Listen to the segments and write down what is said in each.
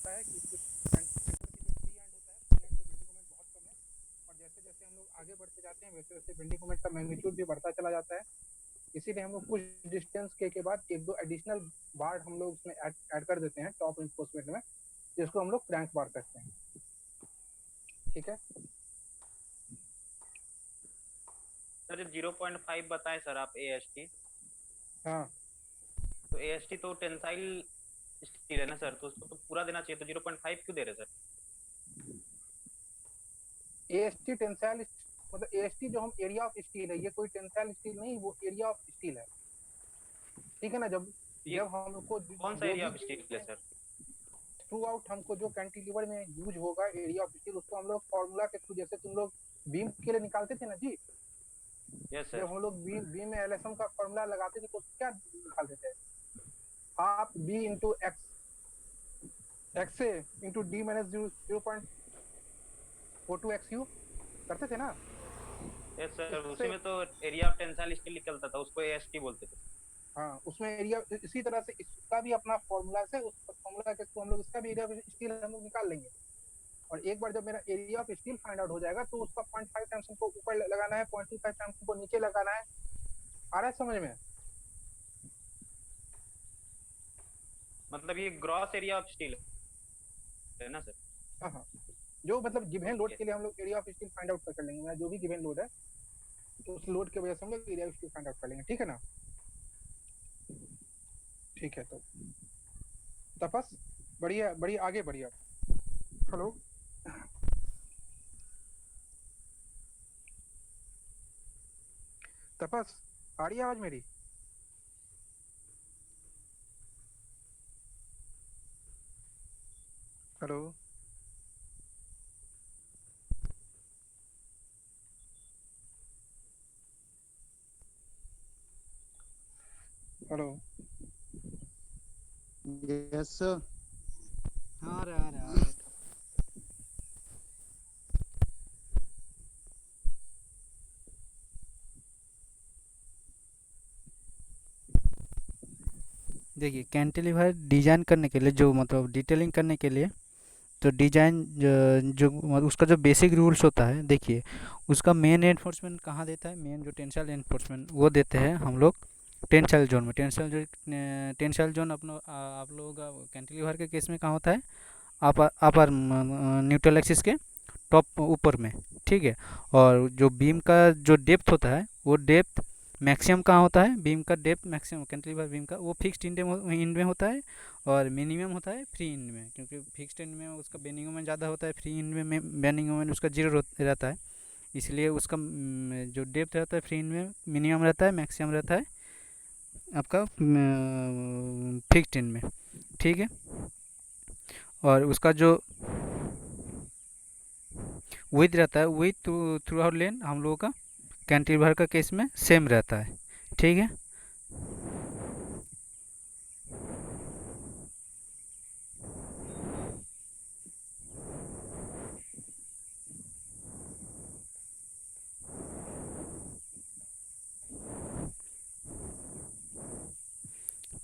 होता है कि कुछ सेंटर की जो फ्री एंड होता है, फ्री एंड पे बेंडिंग मोमेंट बहुत कम है, और जैसे जैसे हम लोग आगे बढ़ते जाते हैं वैसे वैसे बेंडिंग मोमेंट का मैग्नीट्यूड भी बढ़ता चला जाता है। इसीलिए हम लोग कुछ डिस्टेंस के बाद एक दो एडिशनल बार हम लोग उसमें ऐड कर देते हैं टॉप इन्फोर्समेंट में, जिसको हम लोग क्रैंक बार कहते हैं। ठीक है। सर 0.5 बताएं सर आप ए एस टी। हाँ, तो ए एस टी तो टेंसाइल स्टील है ना सर, तो उसको तो पूरा देना चाहिए, तो 0.5 क्यों दे रहे sir? A S T tensile मतलब ए एस टी जो हम एरिया ऑफ स्टील है, ये कोई टेंसाइल स्टील नहीं, वो एरिया ऑफ स्टील है। ठीक है ना। जब ये जब हमको कौन सा जो एरिया भी ऑफ स्टील है सर? थ्रू आउट हमको जो कैंटिलीवर में यूज होगा एरिया ऑफ स्टील, उसको हम लोग फॉर्मूला के थ्रू, जैसे तुम लोग बीम के लिए निकालते थे ना जी, यस जब सर। हम लोग बीम में एलएसएम का फॉर्मूला लगाते थे तो क्या निकालते थे? हाफ बी इंटू एक्स ए इंटू डी माइनस 0.42 XU करते थे ना। यस सर, उसी उससे में तो एरिया ऑफ टेंसाइल स्टील निकलता था, उसको ए एस टी बोलते थे। हाँ, उसमें एरिया इसी तरह से इसका भी अपना फॉर्मूला से, उस फॉर्मूला के थ्रू हम लोग इसका भी एरिया ऑफ स्टील हम लोग निकाल लेंगे। और एक बार जब मेरा area of steel find out हो जाएगा तो उसका 0.5 टाइम्स हमको ऊपर लगाना है, 0.25 टाइम्स हमको नीचे लगाना है। आ रहा है समझ में? मतलब ये ग्रॉस एरिया ऑफ स्टील है ना सर? हाँ हाँ, जो मतलब गिवन लोड ओके। के लिए हम लोग area of steel find out कर लेंगे, जो भी गिवन लोड है तो उस लोड की वजह से हम लोग area of steel find out कर लेंगे। ठीक है ना। ठीक है, तो तपस बढ़िया बढ़िया, आगे बढ़िया। हेलो, तपस आ रही है आवाज मेरी? Hello, hello. Yes sir. हाँ आ रहा है। देखिए कैंटिलीवर डिजाइन करने के लिए, जो मतलब डिटेलिंग करने के लिए, तो डिजाइन जो मतलब उसका जो बेसिक रूल्स होता है, देखिए उसका मेन एनफोर्समेंट कहाँ देता है, मेन जो टेंसाइल एनफोर्समेंट वो देते हैं हम लोग टेंसाइल जोन में। टेंसाइल जोन अपना आप लोगों का कैंटिलीवर के केस में कहाँ होता है, अपर न्यूट्रल एक्सिस के टॉप ऊपर में। ठीक है। और जो बीम का जो डेप्थ होता है, वो डेप्थ मैक्सिमम कहाँ होता है, बीम का डेप्थ मैक्सिमम कैंटिलीवर बीम का वो फिक्स्ड इंड में होता है, और मिनिमम होता है फ्री इंड में। क्योंकि फिक्स्ड इंड में उसका बेंडिंग मोमेंट ज़्यादा होता है, फ्री इंड में बेंडिंग मोमेंट उसका जीरो रहता है। इसलिए उसका जो डेप्थ रहता है फ्री इंड में मिनिमम रहता है, मैक्सिमम रहता है आपका फिक्स्ड इंड में। ठीक है। और उसका जो विथ रहता है, विथ थ्रू आउट लेन हम लोगों का कैंटिलीवर का केस में सेम रहता है। ठीक है।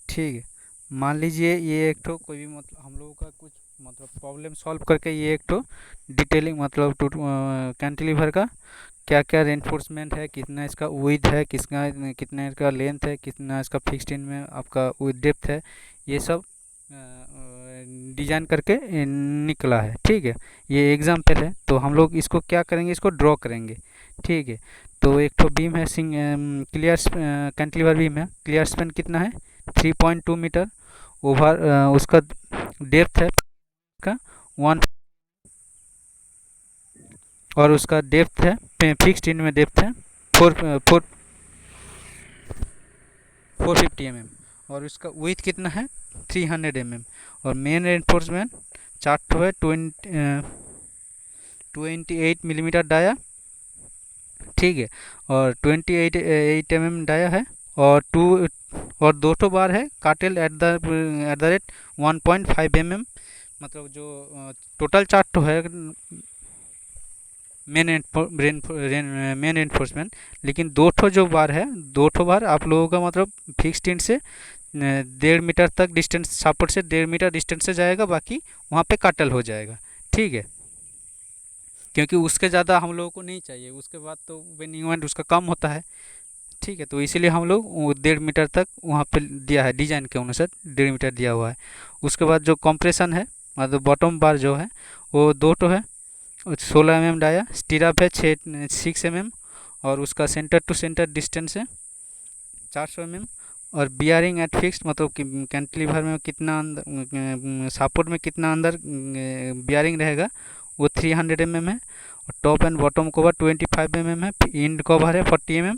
ठीक है। मान लीजिए ये एक ठो कोई भी मतलब हम लोगों का कुछ मतलब प्रॉब्लम सॉल्व करके ये एक ठो डिटेलिंग मतलब कैंटिलीवर का क्या क्या रेनफोर्समेंट है, कितना इसका विड्थ है, कितना इसका लेंथ है, कितना इसका फिक्स्ड इन में आपका विथ डेप्थ है, ये सब डिजाइन करके निकला है। ठीक है। ये एग्जाम्पल है, तो हम लोग इसको क्या करेंगे, इसको ड्रॉ करेंगे। ठीक है। तो एक तो बीम है, क्लियर कैंटिलीवर बीम है, क्लियर स्पेन कितना है 3.2 मीटर ओवर, उसका डेप्थ है का 1, और उसका डेप्थ है फिक्स्ड इन में डेप्थ है 450 mm, और उसका विथ कितना है 300 mm। और मेन रेनफोर्समेंट चार्ट है 28 मिलीमीटर डाया। ठीक है। और 28 mm डाया है, और और दो ठो बार है काटेल एट द रेट 1.5 mm। मतलब जो टोटल चार्ट तो है मेन एनफोर्समेंट, लेकिन दो ठो जो बार है, दो ठो बार आप लोगों का मतलब फिक्स्ड इंड से 1.5 मीटर तक डिस्टेंस, सपोर्ट से 1.5 मीटर डिस्टेंस से जाएगा, बाकी वहाँ पे काटल हो जाएगा। ठीक है, क्योंकि उसके ज़्यादा हम लोगों को नहीं चाहिए, उसके बाद तो बेनिंग मोमेंट उसका कम होता है। ठीक है, तो इसीलिए हम लोग वो 1.5 मीटर तक वहाँ पे दिया है, डिजाइन के अनुसार 1.5 मीटर दिया हुआ है। उसके बाद जो कंप्रेशन है, मतलब बॉटम बार जो है वो दो तो है, 16 mm डाया, स्टीराप है 6 mm, और उसका सेंटर टू सेंटर डिस्टेंस है 400 mm। और बियरिंग एट फिक्स्ड, मतलब कि कैंटिलीवर में कितना अंदर, सपोर्ट में कितना अंदर बियरिंग रहेगा, वो 300 mm है। और top and bottom cover 25 mm है, इंड कवर है 40 mm।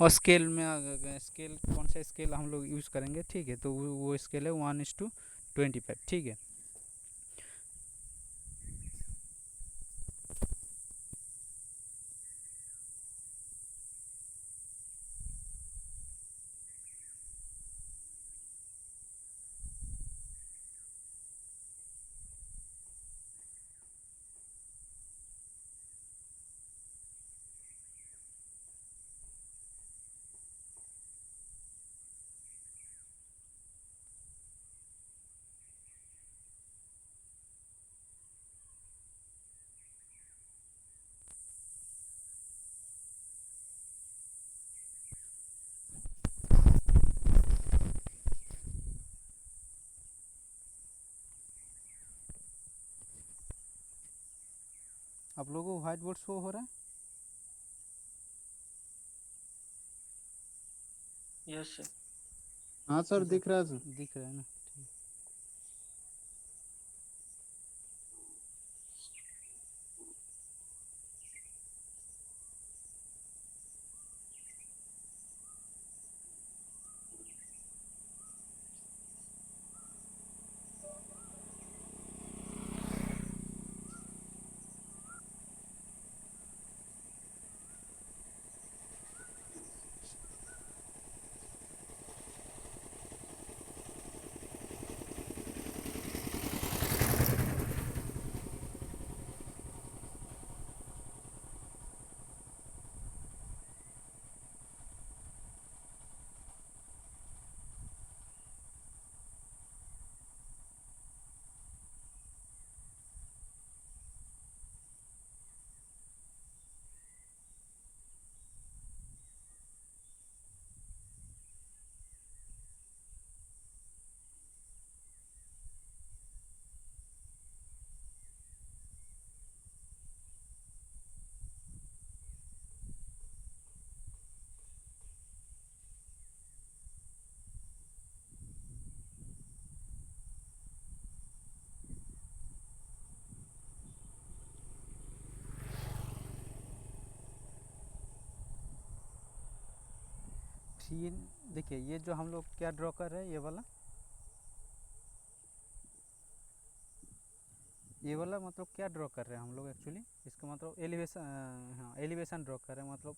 और स्केल में स्केल कौन सा स्केल हम लोग यूज़ करेंगे, ठीक है, तो वो स्केल है 1:25। ठीक है, आप लोगों को व्हाइट बोर्ड शो हो रहा है? Yes sir. हाँ सर, अच्छा, दिख रहा है सर। दिख रहा है ना? ये देखिए, ये जो हम लोग क्या ड्रॉ कर रहे हैं, ये वाला मतलब क्या ड्रॉ कर रहे हैं हम लोग एक्चुअली, इसका मतलब एलिवेशन, हाँ एलिवेशन ड्रॉ कर रहे हैं। मतलब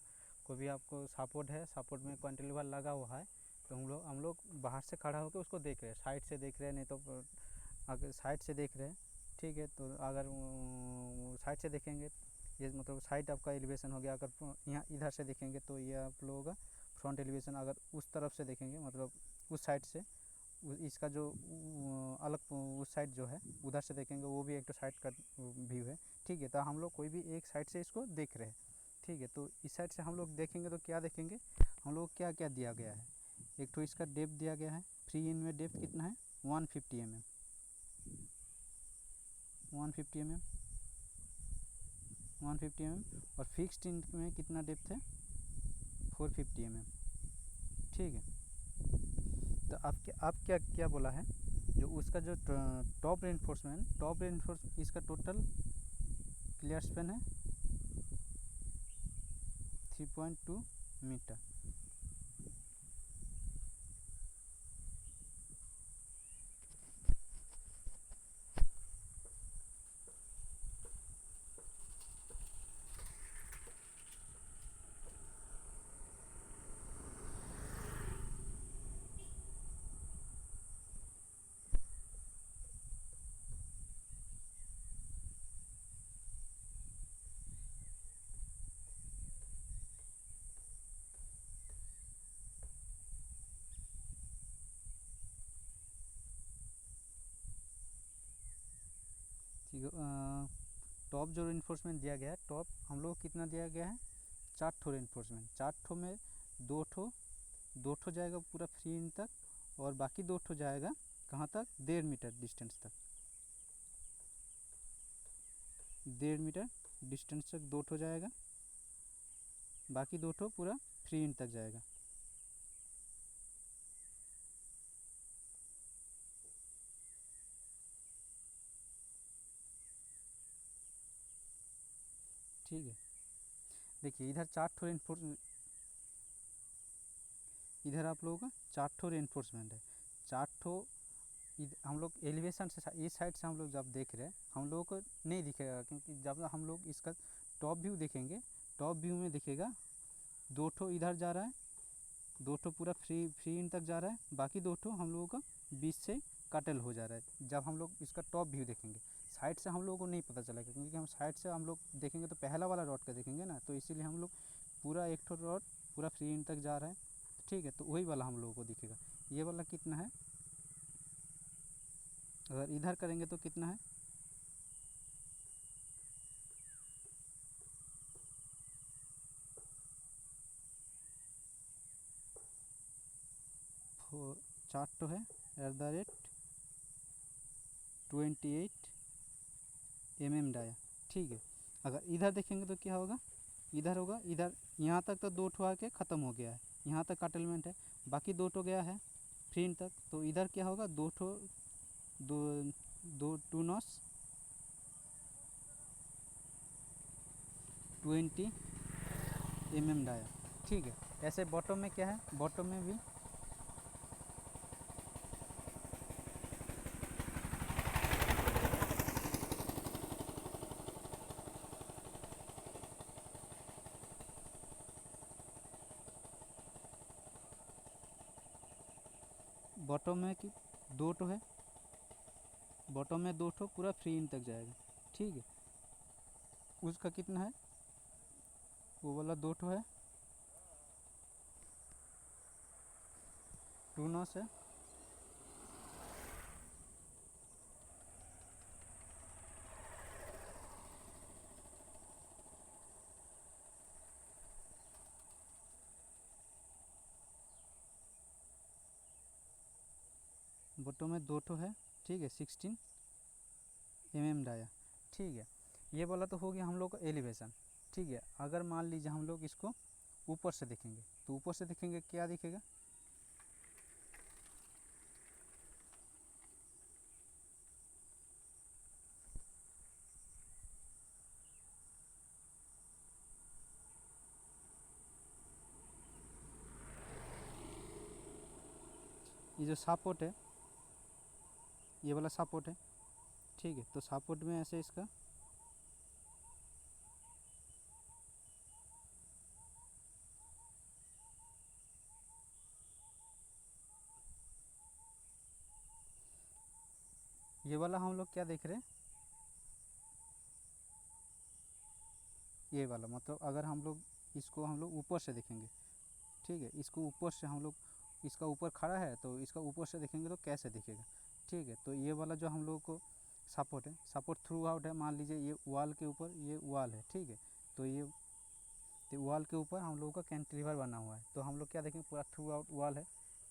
कोई भी आपको सपोर्ट है, सपोर्ट में कैंटिलीवर लगा हुआ है, तो हम लोग बाहर से खड़ा होकर उसको देख रहे हैं, साइड से देख रहे हैं, नहीं तो अगर साइड से देख रहे हैं, ठीक है, तो अगर साइड से देखेंगे, ये मतलब साइड आपका एलिवेशन हो गया। अगर यहाँ इधर से देखेंगे तो ये आप लोगों का फ्रंट एलिवेशन। अगर उस तरफ से देखेंगे, मतलब उस साइड से, इसका जो अलग उस साइड जो है उधर से देखेंगे, वो भी एक तो साइड का व्यू है। ठीक है, तो हम लोग कोई भी एक साइड से इसको देख रहे हैं। ठीक है, तो इस साइड से हम लोग देखेंगे तो क्या देखेंगे, हम लोग क्या क्या दिया गया है। एक तो इसका डेप्थ दिया गया है, फ्री इन में डेप्थ कितना है, 150 mm, 150 mm, 150 mm। और फिक्स्ड इन में कितना डेप्थ है, 450 mm। ठीक है, तो आप क्या क्या बोला है, जो उसका जो टॉप रेनफोर्समेंट इसका टोटल क्लियर स्पेन है 3.2 मीटर। टॉप जो रेनफोर्समेंट दिया गया है, टॉप हम लोग कितना दिया गया है, 4 ठो रेनफोर्समेंट, 4 ठो में दो ठो जाएगा पूरा फ्री इंच तक, और बाकी 2 ठो जाएगा कहाँ तक, 1.5 मीटर डिस्टेंस तक, 1.5 मीटर डिस्टेंस तक 2 ठो जाएगा, बाकी 2 ठो पूरा फ्री इंच तक जाएगा। ठीक है, देखिए इधर 4 ठो इधर आप लोगों का 4 ठो रेनफोर्समेंट है, 4 ठो हम लोग एलिवेशन से इस साइड से हम लोग जब देख रहे हैं, हम लोगों को नहीं दिखेगा, क्योंकि जब हम लोग इसका टॉप व्यू देखेंगे, टॉप व्यू में दिखेगा 2 ठो इधर जा रहा है, 2 ठो पूरा फ्री इन तक जा रहा है, बाकी 2 ठो हम लोगों का बीच से कटल हो जा रहा है। जब हम लोग इसका टॉप व्यू देखेंगे, साइड से हम लोगों को नहीं पता चलेगा, क्योंकि हम साइड से हम लोग देखेंगे तो पहला वाला रॉड का देखेंगे ना, तो इसीलिए हम लोग पूरा एक ठो रॉड पूरा फ्री इन तक जा रहा है, ठीक है, तो वही वाला हम लोगों को दिखेगा। ये वाला कितना है, अगर इधर करेंगे तो कितना है, चार्ट तो है @28 mm डाया, ठीक है। अगर इधर देखेंगे तो क्या होगा, इधर होगा, इधर यहाँ तक तो 2 ठो आके ख़त्म हो गया है, यहाँ तक कटलमेंट है, बाकी 2 ठो गया है फ्री तक, तो इधर क्या होगा, 2 ठो 2 नॉस 20 mm डाया, ठीक है। ऐसे बॉटम में क्या है, बॉटम में भी बॉटम में कि 2 ठो है, बॉटम में 2 ठो पूरा फ्री इन तक जाएगा, ठीक है। उसका कितना है, वो वाला 2 ठो है, 2 नॉस है, बॉटम में 2 ठो है, ठीक है, 16 mm डाया, ठीक है। ये वाला तो हो गया हम लोग का एलिवेशन, ठीक है। अगर मान लीजिए हम लोग इसको ऊपर से देखेंगे, तो ऊपर से देखेंगे क्या दिखेगा, ये जो सपोर्ट है, ये वाला सपोर्ट है, ठीक है। तो सपोर्ट में ऐसे इसका ये वाला हम लोग क्या देख रहे हैं, ये वाला मतलब अगर हम लोग इसको हम लोग ऊपर से देखेंगे, ठीक है, इसको ऊपर से हम लोग, इसका ऊपर खड़ा है तो इसका ऊपर से देखेंगे तो कैसे दिखेगा, ठीक है। तो ये वाला जो हम लोग को सपोर्ट है, सपोर्ट थ्रू आउट है, मान लीजिए ये वॉल के ऊपर ये वॉल है, ठीक है। तो ये वॉल के ऊपर हम लोगों का कैंटिलीवर बना हुआ है, तो हम लोग क्या देखेंगे, पूरा थ्रू आउट वॉल है,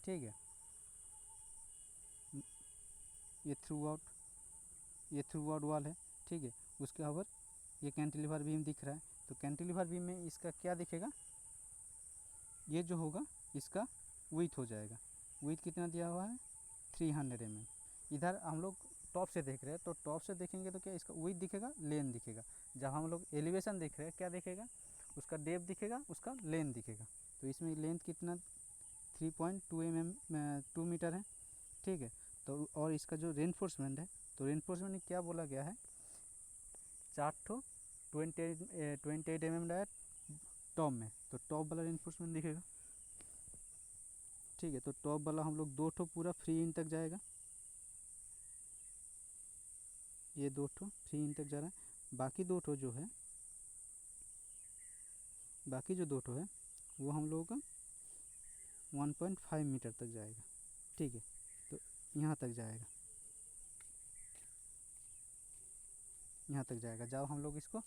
ठीक है। ये थ्रू आउट वॉल है, ठीक है। उसके ऊपर ये कैंटिलीवर बीम दिख रहा है, तो कैंटिलीवर बीम में इसका क्या दिखेगा, ये जो होगा इसका विड्थ हो जाएगा, विड्थ कितना दिया हुआ है, 300 mm। इधर हम लोग टॉप से देख रहे हैं, तो टॉप से देखेंगे तो क्या इसका विड्थ दिखेगा, लेंथ दिखेगा। जब हम लोग एलिवेशन देख रहे हैं क्या दिखेगा, उसका डेप्थ दिखेगा, उसका लेंथ दिखेगा। तो इसमें लेंथ कितना 2 मीटर है, ठीक है। तो और इसका जो रेनफोर्समेंट है, तो रेनफोर्समेंट में क्या बोला गया है, 4 ठो 28 mm डाया टॉप में, तो टॉप वाला रेनफोर्समेंट दिखेगा, ठीक है। तो टॉप वाला हम लोग 2 ठो पूरा फ्री इन तक जाएगा, ये 2 ठो फ्री इन तक जा रहा है, बाकी 2 ठो जो है, बाकी जो 2 ठो है वो हम लोगों का 1.5 मीटर तक जाएगा, ठीक है। तो यहाँ तक जाएगा, यहाँ तक जाएगा जब हम लोग इसको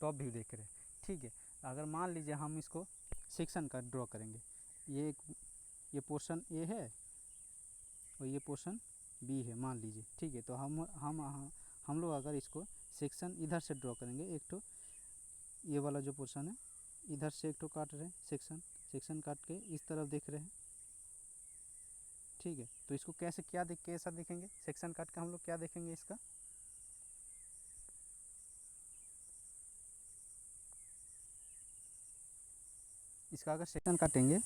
टॉप व्यू देख रहे हैं, ठीक है। अगर मान लीजिए हम इसको सेक्शन का ड्रॉ करेंगे, ये पोर्शन ए है और ये पोर्शन बी है मान लीजिए, ठीक है। तो हम लोग अगर इसको सेक्शन इधर से ड्रॉ करेंगे, एक तो ये वाला जो पोर्शन है इधर से एक तो काट रहे हैं सेक्शन काट के इस तरफ देख रहे हैं, ठीक है। तो इसको कैसा देखेंगे, सेक्शन काट के हम लोग क्या देखेंगे इसका, अगर सेक्शन काटेंगे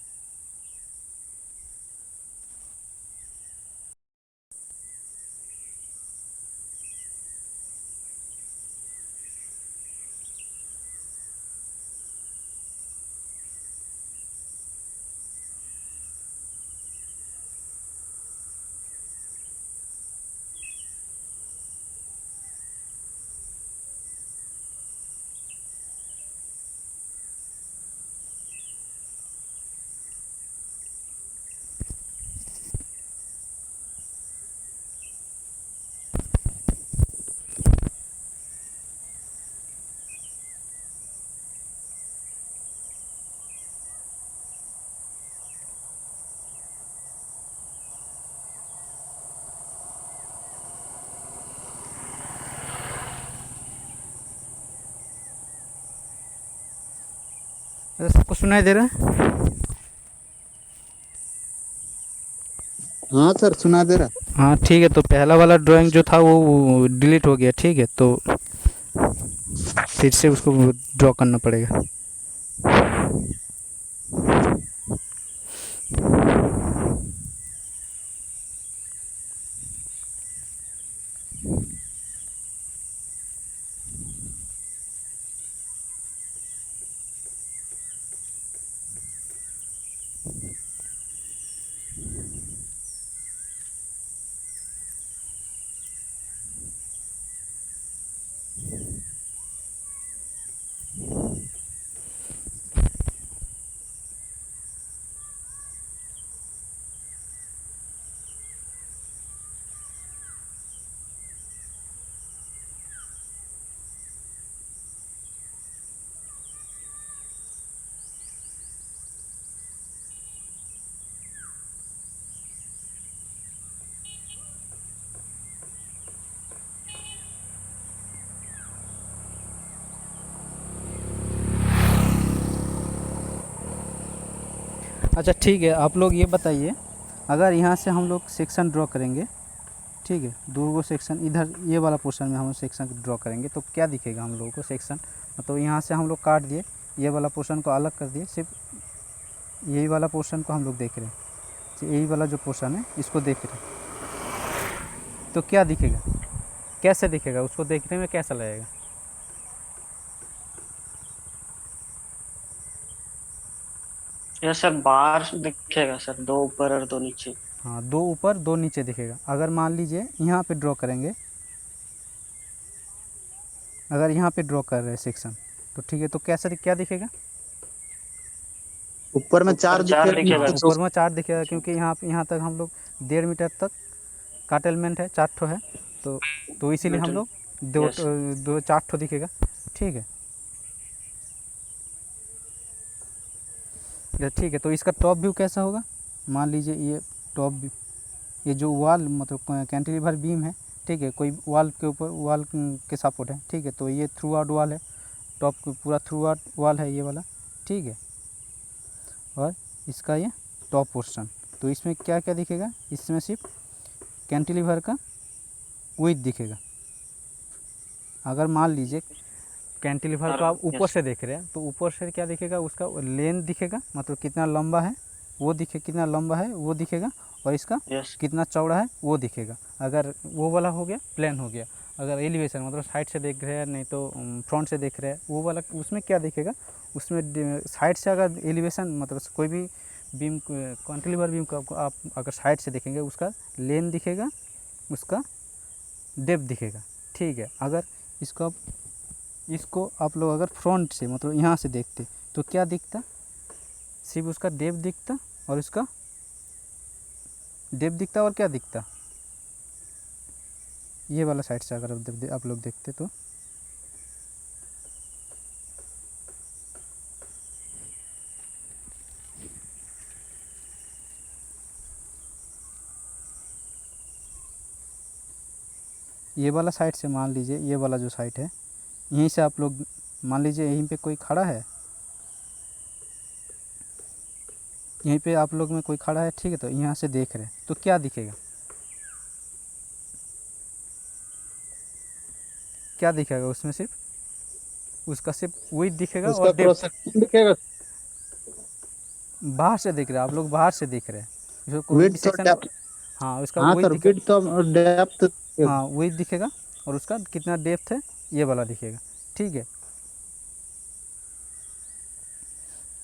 सबको सुनाई दे रहा है? हाँ सर सुना दे रहा। हाँ ठीक है। तो पहला वाला ड्राइंग जो था वो डिलीट हो गया, ठीक है। तो फिर से उसको ड्रॉ करना पड़ेगा। अच्छा ठीक है, आप लोग ये बताइए, अगर यहाँ से हम लोग सेक्शन ड्रॉ करेंगे, ठीक है, दो गो सेक्शन इधर ये वाला पोर्शन में हम सेक्शन ड्रॉ करेंगे तो क्या दिखेगा हम लोगों को सेक्शन, मतलब यहाँ से हम लोग काट दिए, ये वाला पोर्शन को अलग कर दिए, सिर्फ यही वाला पोर्शन को हम लोग देख रहे हैं, तो यही वाला जो पोर्शन है इसको देख रहे हैं, तो क्या दिखेगा, कैसे दिखेगा, उसको देखने में कैसा लगेगा? यह सर बाहर दिखेगा सर, दो ऊपर और दो नीचे। हाँ, दो ऊपर दो नीचे दिखेगा। अगर मान लीजिए यहाँ पे ड्रॉ करेंगे, अगर यहाँ पे ड्रॉ कर रहे हैं सेक्शन, तो ठीक है, तो क्या दिखेगा? ऊपर में चार दिखेगा। ऊपर में 4 दिखेगा, क्योंकि यहाँ तक हम लोग 1.5 मीटर तक का एलिमेंट है, 4 ठो है, तो इसीलिए हम लोग दो 4 ठो दिखेगा, ठीक है। ठीक है, तो इसका टॉप व्यू कैसा होगा? मान लीजिए ये टॉप व्यू, ये जो वाल मतलब कैंटिलीवर बीम है, ठीक है, कोई वाल के ऊपर वाल के सपोर्ट है, ठीक है, तो ये थ्रू आउट वाल है, टॉप पूरा थ्रू आउट वाल है ये वाला, ठीक है। और इसका ये टॉप पोर्शन, तो इसमें क्या क्या दिखेगा? इसमें सिर्फ कैंटिलीवर का विड्थ दिखेगा। अगर मान लीजिए कैंटिलीवर को आप ऊपर से देख रहे हैं, तो ऊपर से क्या दिखेगा? उसका लेंथ दिखेगा, मतलब कितना लंबा है कितना लंबा है वो दिखेगा, और इसका कितना चौड़ा है वो दिखेगा। अगर वो वाला हो गया, प्लेन हो गया। अगर एलिवेशन मतलब साइड से देख रहे हैं, नहीं तो फ्रंट से देख रहे हैं, वो वाला उसमें क्या दिखेगा? उसमें साइड से अगर एलिवेशन मतलब कोई भी बीम कैंटिलीवर बीम को आप अगर साइड से देखेंगे, उसका लेंथ दिखेगा, उसका डेप्थ दिखेगा, ठीक है। अगर इसको आप लोग अगर फ्रंट से मतलब यहाँ से देखते तो क्या दिखता? सिर्फ उसका डेप्थ दिखता, और उसका डेप्थ दिखता, और क्या दिखता? ये वाला साइड से अगर आप लोग देखते तो ये वाला साइड से मान लीजिए, ये वाला जो साइड है यहीं से आप लोग मान लीजिए यहीं पे कोई खड़ा है, यहीं पे आप लोग में कोई खड़ा है, ठीक है, तो यहाँ से देख रहे हैं तो क्या दिखेगा, क्या दिखेगा उसमें, सिर्फ उसका सिर्फ वही दिखेगा उसका और क्रॉस सेक्शन दिखेगा, बाहर से दिख रहा है, आप लोग बाहर से देख रहे हैं जो कोई भी विड्थ और सेक्शन। डेप्थ। हाँ उसका हाँ वही सर, दिखे, विड्थ और डेप्थ। हाँ वही दिखेगा और उसका कितना डेप्थ है ये वाला दिखेगा, ठीक है।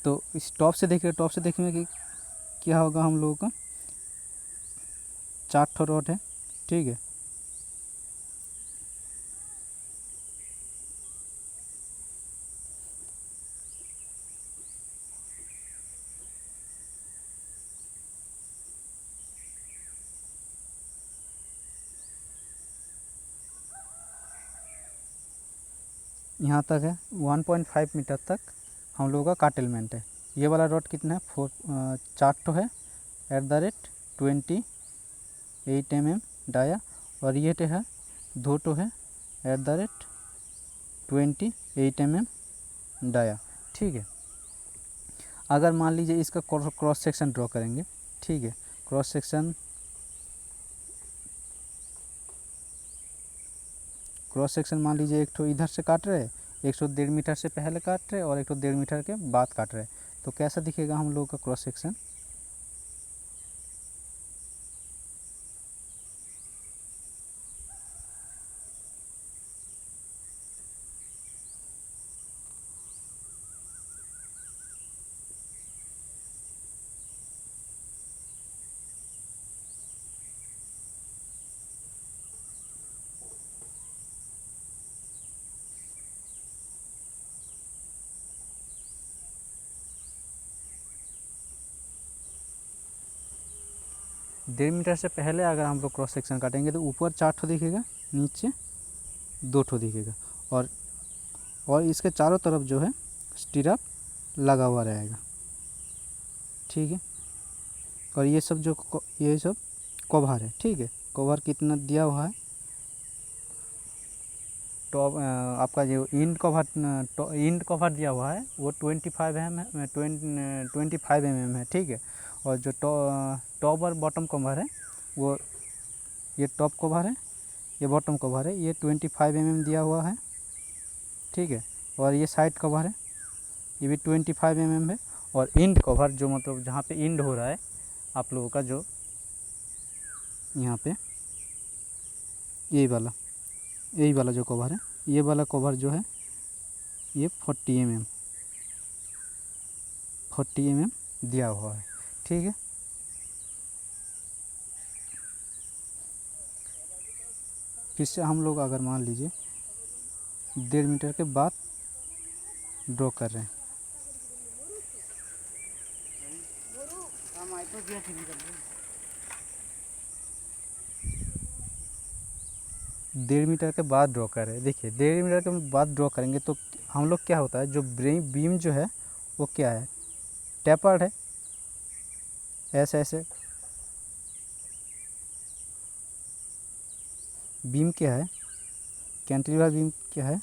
तो इस टॉप से देखिए, टॉप से देखने कि क्या होगा, हम लोगों का 4 ठो रॉड है, ठीक है। यहाँ तक है 1.5 मीटर तक हम लोगों का काटेलमेंट है। ये वाला रॉड कितना है, 4 ठो है @28 mm डाया, और ये है 2 ठो है @28 mm डाया, ठीक है। अगर मान लीजिए इसका क्रॉस सेक्शन ड्रॉ करेंगे, ठीक है, क्रॉस सेक्शन मान लीजिए एक ठो इधर से काट रहे, एक ठो 1.5 मीटर से पहले काट रहे और एक ठो 1.5 मीटर के बाद काट रहे, तो कैसा दिखेगा हम लोगों का क्रॉस सेक्शन। डेढ़ मीटर से पहले अगर हम लोग क्रॉस सेक्शन काटेंगे तो ऊपर 4 ठो दिखेगा, नीचे 2 ठो दिखेगा, और इसके चारों तरफ जो है स्टिरअप लगा हुआ रहेगा, ठीक है। और ये सब कवर है, ठीक है। कवर कितना दिया हुआ है, टॉप आपका जो इंड कवर दिया हुआ है वो 25 mm है, 25 mm है, ठीक है। और जो टॉप और बॉटम कवर है वो, ये टॉप कवर है, ये बॉटम कवर है, ये 25 mm दिया हुआ है, ठीक है। और ये साइड कवर है, ये भी 25 mm है। और इंड कवर जो मतलब जहाँ पे इंड हो रहा है आप लोगों का, जो यहाँ पे यही वाला जो कवर है, ये वाला कवर जो है ये 40 mm दिया हुआ है, ठीक है। फिर से हम लोग अगर मान लीजिए 1.5 मीटर के बाद ड्रॉ कर रहे हैं, डेढ़ मीटर के बाद ड्रॉ कर रहे हैं, देखिए 1.5 मीटर के बाद ड्रॉ करेंगे तो हम लोग क्या होता है, जो बीम जो है वो क्या है, टेपर्ड है, ऐसे बीम क्या है, कैंटिलीवर बीम क्या है,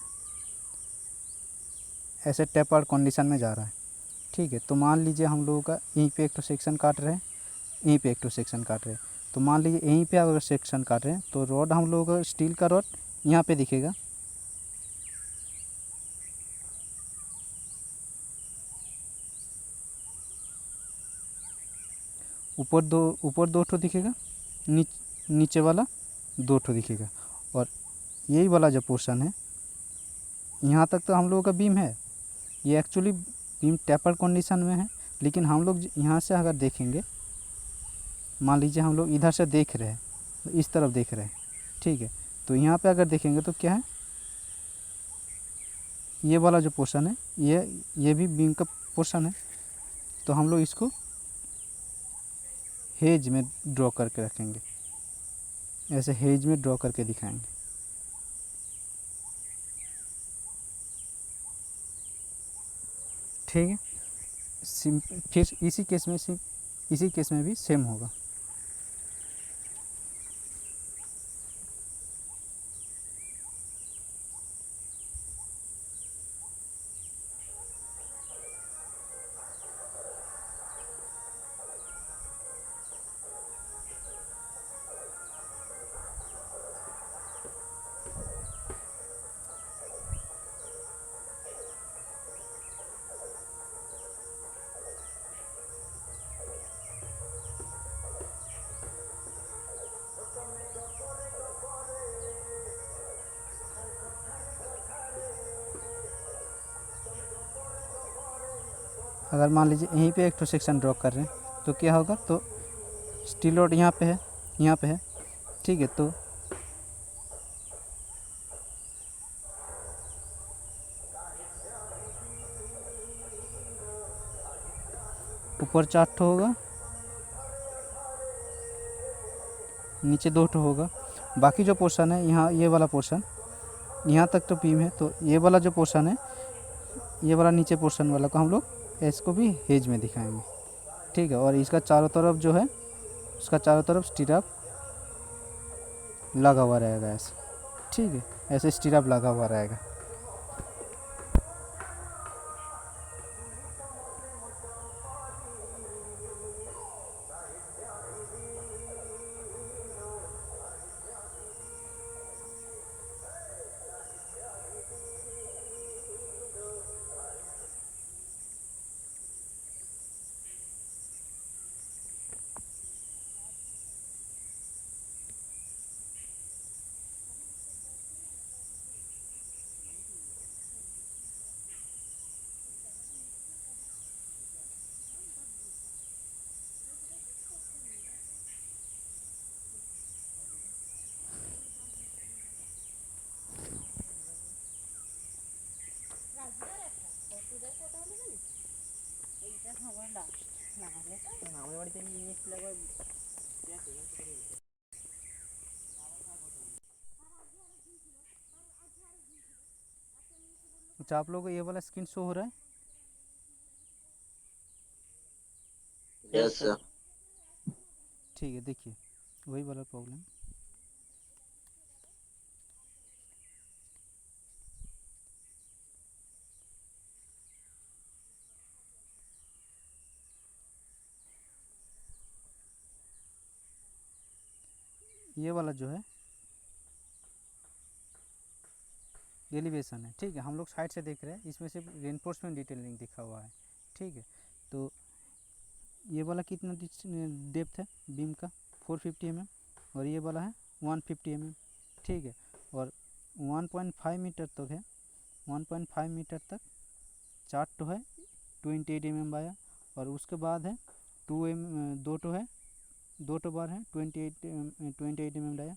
ऐसे टेपर्ड कंडीशन में जा रहा है, ठीक है। तो मान लीजिए हम लोगों का यहीं पे एक तो सेक्शन काट रहे हैं, यहीं पे एक तो सेक्शन काट रहे हैं, तो मान लीजिए यहीं पे अगर सेक्शन काट रहे हैं तो रॉड हम लोगों का स्टील का रॉड यहाँ पे दिखेगा, ऊपर दो ठो दिखेगा, नीचे वाला 2 ठो दिखेगा। और यही वाला जो पोर्शन है यहाँ तक तो हम लोगों का बीम है, ये एक्चुअली बीम टेपर कंडीशन में है, लेकिन हम लोग यहाँ से अगर देखेंगे, मान लीजिए हम लोग इधर से देख रहे हैं, इस तरफ देख रहे हैं, ठीक है, तो यहाँ पे अगर देखेंगे तो क्या है, ये वाला जो पोर्शन है ये भी बीम का पोर्शन है, तो हम लोग इसको हेज में ड्रॉ करके रखेंगे, ऐसे हेज में ड्रॉ करके दिखाएंगे। ठीक है, फिर इसी केस में भी सेम होगा। अगर मान लीजिए यहीं पे एक तो सेक्शन ड्रॉ कर रहे हैं तो क्या होगा, तो स्टील रॉड यहाँ पे है, यहाँ पे है। ठीक है, तो ऊपर 4 ठो होगा, नीचे 2 ठो होगा। बाकी जो पोर्शन है यहाँ, ये वाला पोर्शन यहाँ तक तो बीम है, तो ये वाला जो पोर्शन है, ये वाला नीचे पोर्शन वाला को हम लोग इसको भी हेज में दिखाएंगे। ठीक है, और इसका चारों तरफ जो है, उसका चारों तरफ स्टीराप लगा हुआ रहेगा ऐसे। ठीक है, ऐसे स्टीराप लगा हुआ रहेगा। अच्छा, आप लोगों को ये वाला स्क्रीन शो हो रहा है? Yes sir. ठीक है, देखिए वही वाला प्रॉब्लम। ये वाला जो है एलिवेशन है। ठीक है, हम लोग साइड से देख रहे हैं, इसमें सिर्फ रेनफोर्समेंट डिटेलिंग दिखा हुआ है। ठीक है, तो ये वाला कितना डेप्थ है बीम का? 450 mm, और ये वाला है 150 mm। ठीक है, और 1.5 मीटर तक है, 1.5 मीटर तक चार्ट तो है 28 mm आया, और उसके बाद है 2 टो है, 2 टो बार है 28 mm आया।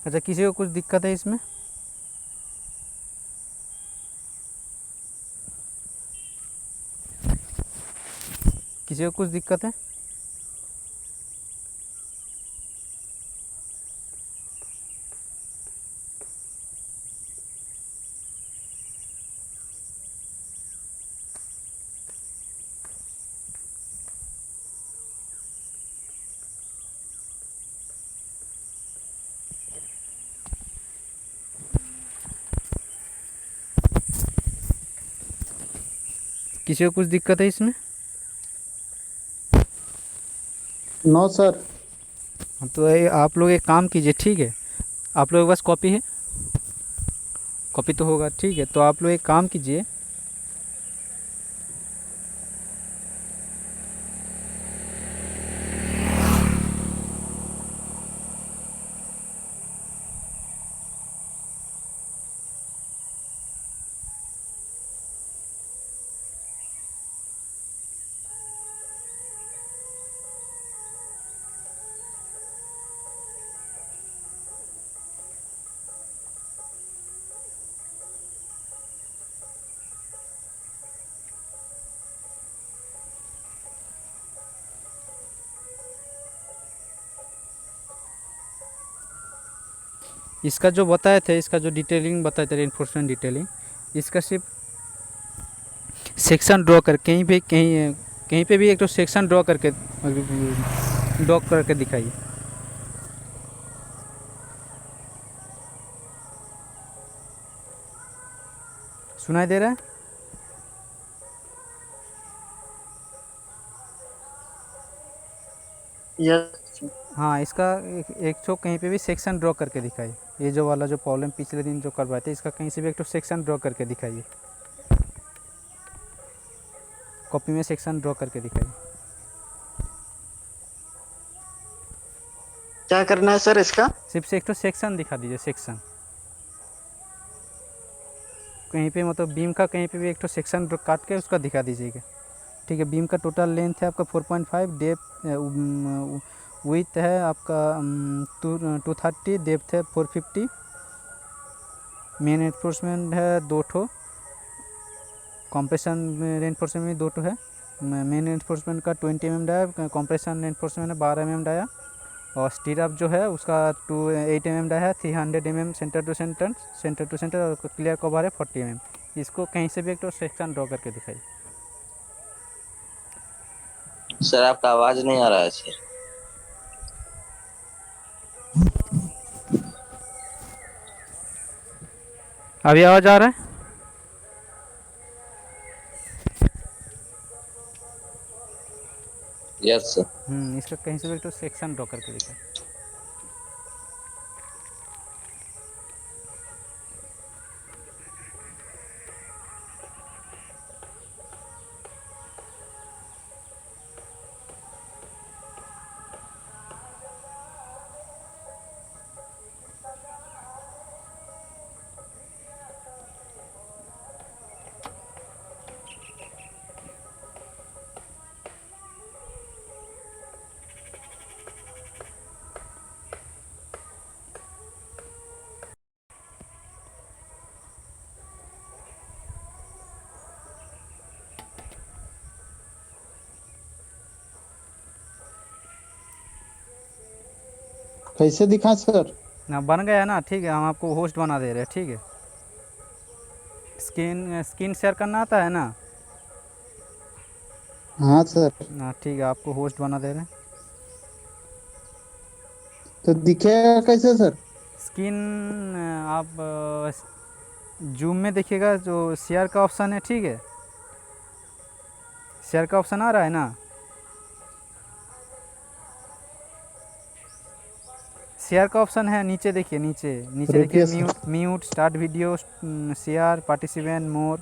अच्छा, किसी को कुछ दिक्कत है इसमें? किसी को कुछ दिक्कत है? किसी को कुछ दिक्कत है इसमें? No sir. हाँ, तो आप लोग एक काम कीजिए, ठीक है? आप लोगों के पास कॉपी है? कॉपी तो होगा, ठीक है? तो आप लोग एक काम कीजिए, इसका जो बताए थे, इसका जो डिटेलिंग बताए थे, रेनफोर्समेंट डिटेलिंग, इसका सिर्फ सेक्शन ड्रॉ कर, कहीं पे कहीं कहीं पे भी एक तो सेक्शन ड्रॉ करके दिखाइए। सुनाई दे रहा है? यस। हाँ, इसका एक तो कहीं पे भी सेक्शन ड्रॉ करके दिखाइए। ये जो वाला जो प्रॉब्लम पिछले दिन जो करवाए थे, इसका कहीं से भी एक तो सेक्शन ड्रॉ करके दिखाइए। कॉपी में सेक्शन ड्रॉ करके दिखाइए। क्या करना है सर इसका? सिर्फ से एक तो सेक्शन दिखा दीजिए, सेक्शन कहीं पे, मतलब बीम का कहीं पे भी एक तो सेक्शन काट के उसका दिखा दीजिएगा, ठीक है? बीम का टोटल लेंथ है आपका 4.5, डेप्थ विड्थ है आपका 230, डेप्थ है 450, मेन रेनफोर्समेंट है 2 ठो, कॉम्प्रेशन रेनफोर्समेंट में 2 ठो है। मेन रेनफोर्समेंट का 20 mm डाया, कॉम्प्रेशन रेनफोर्समेंट है 12 mm डाया, और स्टीरअप जो है उसका 8 mm डाया है, 300 mm सेंटर टू सेंटर, और क्लियर कवर है 40 mm। इसको कहीं से भी एक तो सेक्शन ड्रॉ करके दिखाइए। सर आपका आवाज नहीं आ रहा है सर। अभी आवाज़ आ रहा है? Yes sir. इसका कहीं से भी एक तो सेक्शन ड्रॉ करके दिखाइए। कैसे दिखा सर? ना बन गया ना, ठीक है? हम आपको होस्ट बना दे रहे हैं, ठीक है? स्क्रीन शेयर करना आता है ना? हाँ सर। हाँ, ठीक है, आपको होस्ट बना दे रहे हैं। तो दिखेगा कैसे सर? स्क्रीन आप जूम में देखिएगा, जो शेयर का ऑप्शन है, ठीक है? शेयर का ऑप्शन आ रहा है ना? शेयर का ऑप्शन है, नीचे देखिए, नीचे नीचे देखिए, रुकिए sir. Mute, start video, share, participant, more.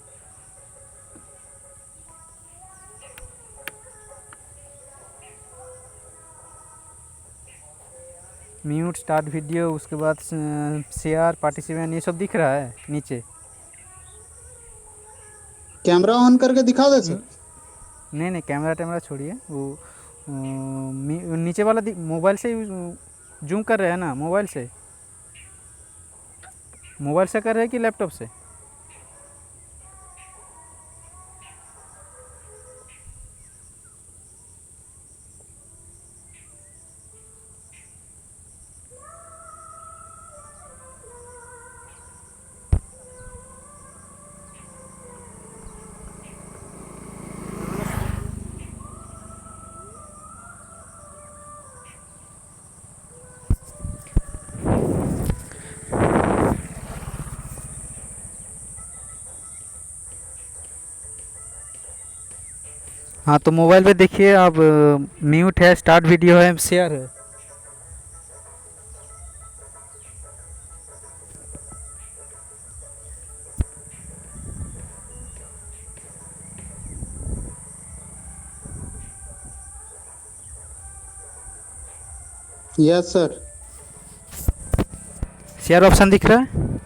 Mute, start video, उसके बाद शेयर, पार्टिसिपेंट, ये सब दिख रहा है नीचे। कैमरा ऑन करके दिखा दे सर। नहीं नहीं, कैमरा टैमरा छोड़िए, वो नीचे वाला मोबाइल से जूम कर रहे हैं ना, मोबाइल से? मोबाइल से कर रहे हैं कि लैपटॉप से? हाँ तो मोबाइल पे देखिए आप, म्यूट है, स्टार्ट वीडियो है, शेयर है। Yes sir. शेयर ऑप्शन दिख रहा है?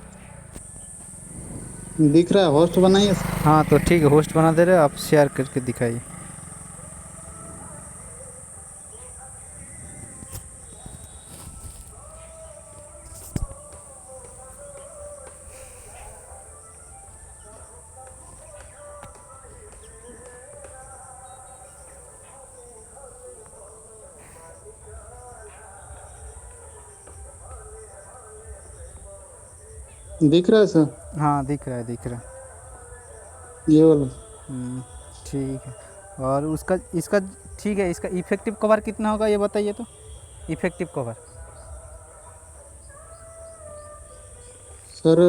दिख रहा है, होस्ट बनाइए सर। हाँ तो ठीक है, होस्ट बना दे रहे हैं आप, शेयर करके दिखाइए। दिख रहा है सर, हाँ दिख रहा है, दिख रहा है। ये वाला। ठीक है। और उसका इसका ठीक है, इसका इफेक्टिव कवर कितना होगा ये बताइए तो, इफेक्टिव कवर। सर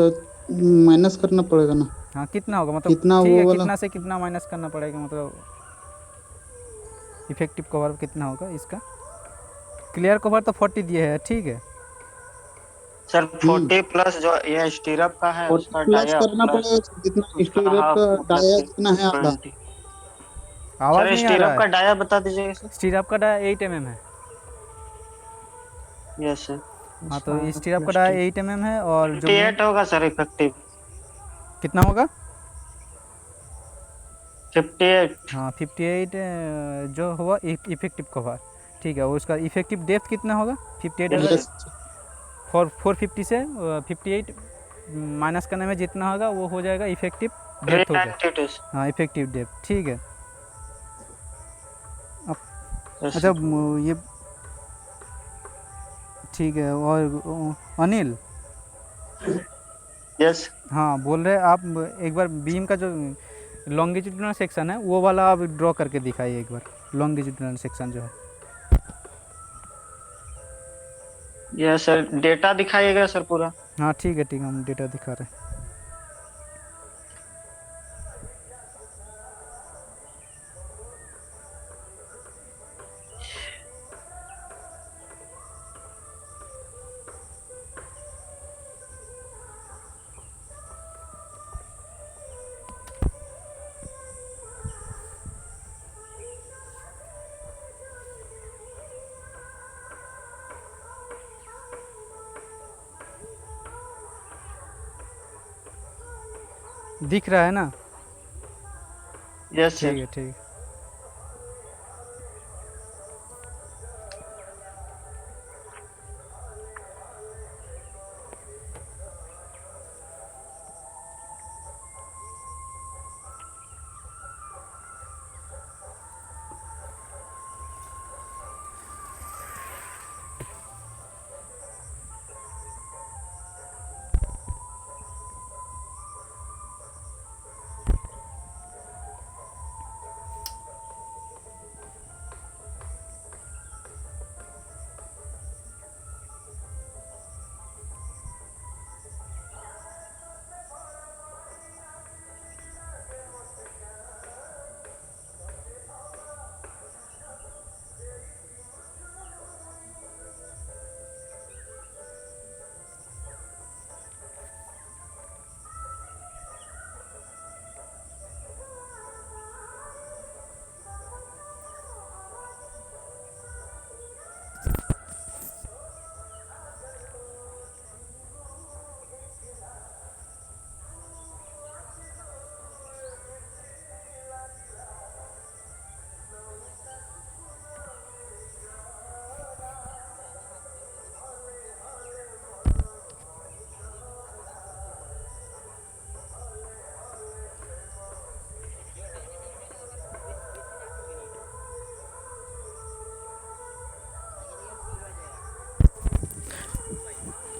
माइनस करना पड़ेगा ना, हाँ कितना होगा मतलब, कितना ठीक वो है, वाला। कितना से कितना माइनस करना पड़ेगा मतलब, इफेक्टिव कवर कितना होगा इसका? क्लियर कवर तो 40 दिए है, ठीक है। सर 40 प्लस जो ये स्टीरअप का है 40 उसका प्लस डाया करना प्लस पड़ेगा सर, जितना उसका स्टीरियो हाफ का मतलब डाया कि जितना है आधा। 20। आवाज़ सर नहीं आ स्टीरअप रहा का है। डाया बता दीजिएगा सर। स्टीरअप का डाया 8 mm है। Yes sir. हाँ तो स्टीरअप का डाया 8 mm है, और जो मेन 58 होगा सर इफेक्टिव। कितना होगा? 58। हाँ 58 जो हुआ इफेक्टिव कवर, ठीक है। उसका इफेक्टिव डेप्थ कितना होगा? 58 यस अगर सर। 450 से 58 माइनस करने में जितना होगा वो हो जाएगा इफेक्टिव डेप्थ हो जाए। 392 हाँ इफेक्टिव डेप्थ, ठीक है। यस अच्छा सर। ये ठीक है। और अनिल, यस हाँ बोल रहे आप एक बार बीम का जो लॉन्गिट्यूडिनल सेक्शन है वो वाला आप ड्रॉ करके दिखाइए एक बार, लॉन्गिट्यूडिनल सेक्शन जो है। यस सर, डेटा दिखाइएगा सर पूरा। हाँ ठीक है, ठीक है, हम डेटा दिखा रहे हैं। दिख रहा है ना? यस ठीक सर। है, ठीक है।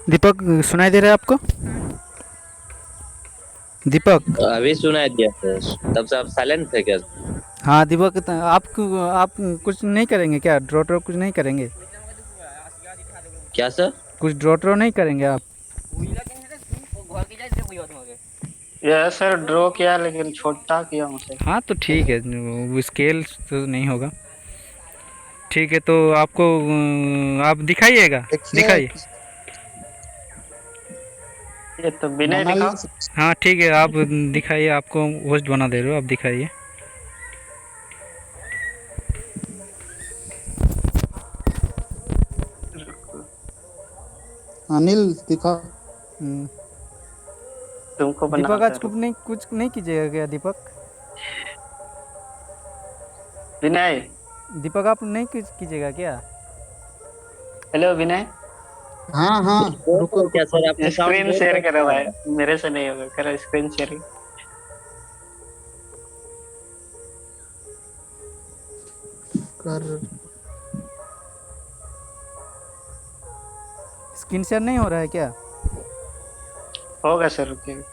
दीपक सुनाई दे रहा है आपको? दीपक। अभी सुनाई दिया सर, तब से आप साइलेंट थे क्या? हाँ दीपक, आप कुछ नहीं करेंगे क्या? ड्रॉ ट्रॉ कुछ नहीं करेंगे? क्या सर? कुछ ड्रॉ ट्रॉ नहीं करेंगे आप? यह सर ड्रॉ किया लेकिन छोटा किया मुझे। हाँ तो ठीक है, वो स्केल तो नहीं होगा। ठीक है, तो आपको आप दिखाइएगा, देखिए दिखाइए। ये तो विनय दिखाओ। मोनालिसा। हाँ ठीक है, आप दिखाइए, आपको होस्ट बना दे रहे हो, आप दिखाइए। अनिल दिखा। तुमको बना दीपक आज दे कुछ नहीं कीजिएगा क्या दीपक? विनय। दीपक आप नहीं कुछ कीजिएगा क्या? हेलो विनय। हाँ हाँ रुको रुको। क्या सर, आपका साउंड स्क्रीन बहुत शेयर अच्छा करो आ भाई, रहा है। मेरे से नहीं होगा, करो स्क्रीन शेयरिंग। कर स्क्रीन शेयर नहीं हो रहा है क्या? होगा सर, रुकिए।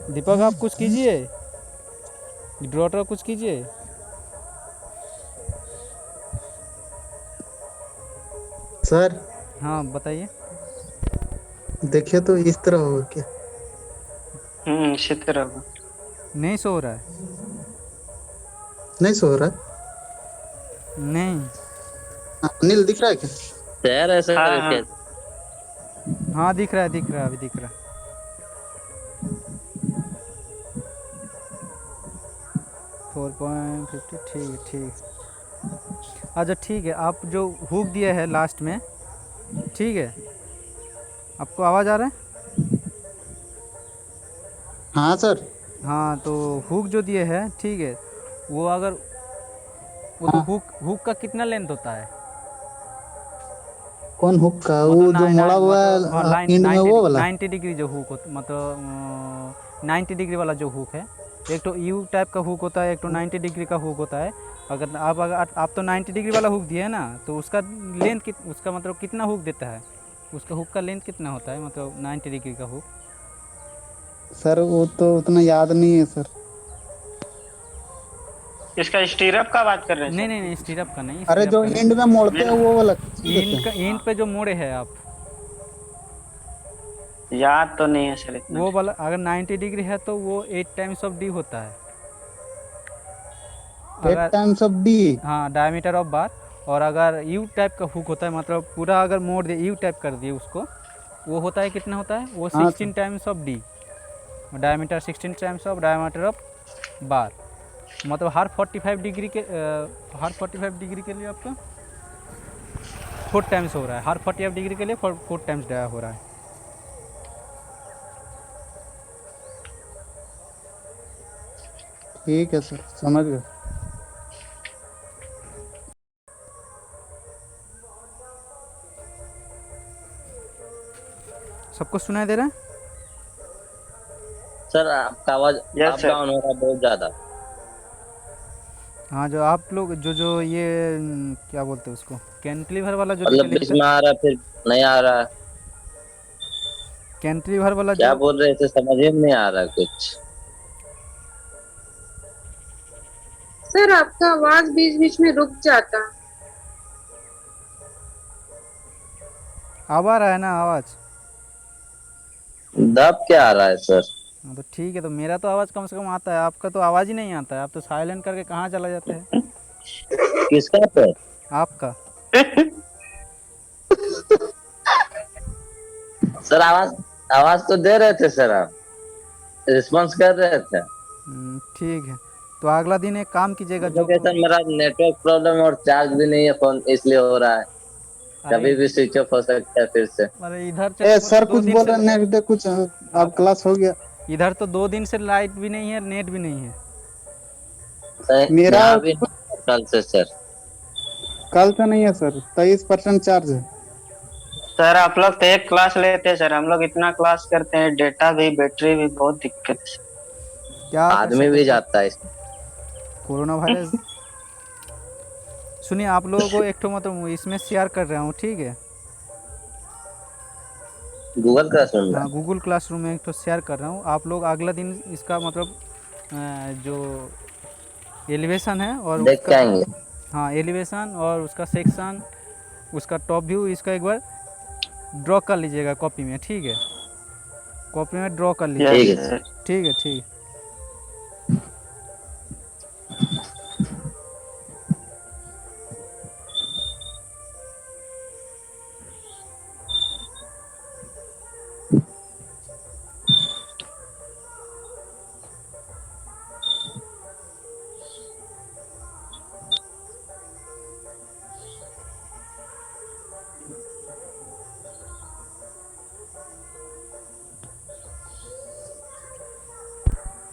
दीपक आप कुछ कीजिए, ड्रॉ ट्रॉ कुछ कीजिए। सर हाँ बताइए। देखिए तो इस तरह होगा क्या? इसी तरह होगा। नहीं सो रहा है? नहीं सो रहा है? नहीं। अनिल दिख रहा है क्या? सर ऐसा हाँ हाँ। क्या? हाँ दिख रहा है, दिख रहा है, अभी दिख रहा है। 4.50, ठीक है ठीक। अच्छा ठीक है, आप जो हुक दिया है लास्ट में, ठीक है, आपको आवाज़ आ रहा है? हाँ सर। हाँ तो हुक जो दिए है, ठीक है, वो अगर वो तो हाँ। हुक का कितना लेंथ होता है? कौन हुक का? वो मतलब जो मोड़ा हुआ मतलब हाँ, है एंड में वो वाला? 90 डिग्री जो हुक होता, मतलब 90 डिग्री वाला जो हुक है। एक तो यू टाइप का हुक होता है, एक तो 90 डिग्री का हुक होता है। अगर आप तो 90 डिग्री वाला हुक दिए है ना, तो उसका लेंथ उसका मतलब कितना हुक देता है? उसका हुक का लेंथ कितना होता है, मतलब 90 डिग्री का हुक? सर वो तो उतना याद नहीं है सर। इसका स्टीरअप का बात कर रहे हैं नहीं सर? नहीं नहीं, स्टीरअप का नहीं, अरे स्टीरअप जो का नहीं। एंड में मोड़ते हैं वो वाला किसको कहते हैं? एंड पे जो मोड़े है आप, याद तो नहीं है सर इतना। वो वाला अगर 90 डिग्री है तो वो 8 टाइम्स ऑफ डी होता है। 8 अगर टाइम्स ऑफ डी। हाँ, डायमीटर ऑफ बार। और अगर यू टाइप का हुक होता है, मतलब पूरा अगर मोड़ दिए, यू टाइप कर दिए उसको, वो होता है कितना होता है? वो हाँ 16 times of D, diameter 16 times of diameter of बार। मतलब हर 45 डिग्री के लिए आपका 4 टाइम्स हो रहा है, हर 45 डिग्री के लिए 4 टाइम्स डाया हो रहा है। ठीक है सर, समझ गए। सबको सुनाई दे रहा है? सर आपका आवाज यस अप सर। डाउन हो रहा है बहुत ज्यादा। हाँ, जो आप लोग जो ये क्या बोलते हैं उसको, कैंटिलीवर वाला जो मतलब डिटेलिंग बीच था, में आ रहा है, फिर नहीं आ रहा है। कैंटिलीवर वाला क्या जो बोल रहे थे समझ में नहीं आ रहा कुछ। सर आपका आवाज बीच बीच में रुक जाता। अब आ रहा है ना आवाज़? दब क्या आ रहा है सर? हाँ तो ठीक है, तो मेरा तो आवाज़ कम से कम आता है, आपका तो आवाज़ ही नहीं आता है। आप तो साइलेंट करके कहाँ चला जाते हैं? किसका सर? आपका। सर आवाज आवाज तो दे रहे थे सर, आप रिस्पॉन्स कर रहे थे। ठीक है, तो अगला दिन एक काम कीजिएगा जो मतलब सर मेरा नेटवर्क प्रॉब्लम और चार्ज भी नहीं है फोन, इसलिए हो रहा है। कभी भी स्विच ऑफ हो सकता है फिर से। अरे इधर ए से सर दो कुछ दिन बोल से रहे नेक्स्ट डे कुछ अब क्लास हो गया। इधर तो 2 दिन से लाइट भी नहीं है, नेट भी नहीं है। मेरा यहाँ भी कल से सर। कल से नहीं है सर, 23% चार्ज है। सर आप लोग तो एक क्लास लेते हैं सर, हम लोग इतना क्लास करते हैं, डेटा भी बैटरी भी बहुत दिक्कत है सर। क्या कर आदमी सकते भी हैं? जाता है। Corona virus. सुनिए, आप लोगों को एक तो मतलब इसमें शेयर कर रहा हूँ, ठीक है? गूगल क्लासरूम में। हाँ, गूगल क्लासरूम में एक तो शेयर कर रहा हूँ। आप लोग अगला दिन इसका मतलब जो एलिवेशन है और देख उसका के आएंगे। हाँ, एलिवेशन और उसका सेक्शन, उसका टॉप व्यू, इसका एक बार ड्रॉ कर लीजिएगा कॉपी में, ठीक है? कॉपी में ड्रॉ कर यस ठीक लीजिएगा। है। सर। ठीक है, ठीक है।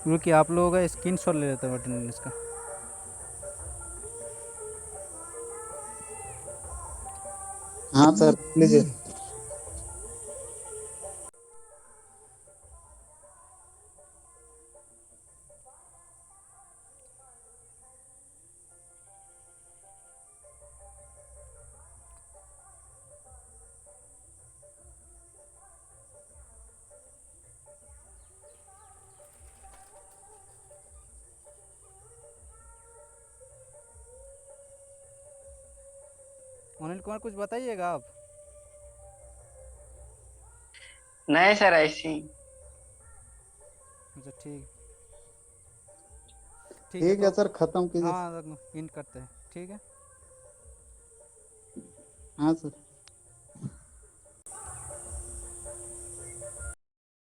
रुकिए, आप लोगों का स्क्रीनशॉट ले लेते हैं अटेंडेंस का। हाँ सर लीजिए। अनिल कुमार, कुछ बताइएगा आप। नहीं सर, ऐसी। अच्छा, ठीक। ठीक है ठीक है तो सर, खत्म कीजिए। हाँ, इन करते हैं, ठीक है। हाँ सर।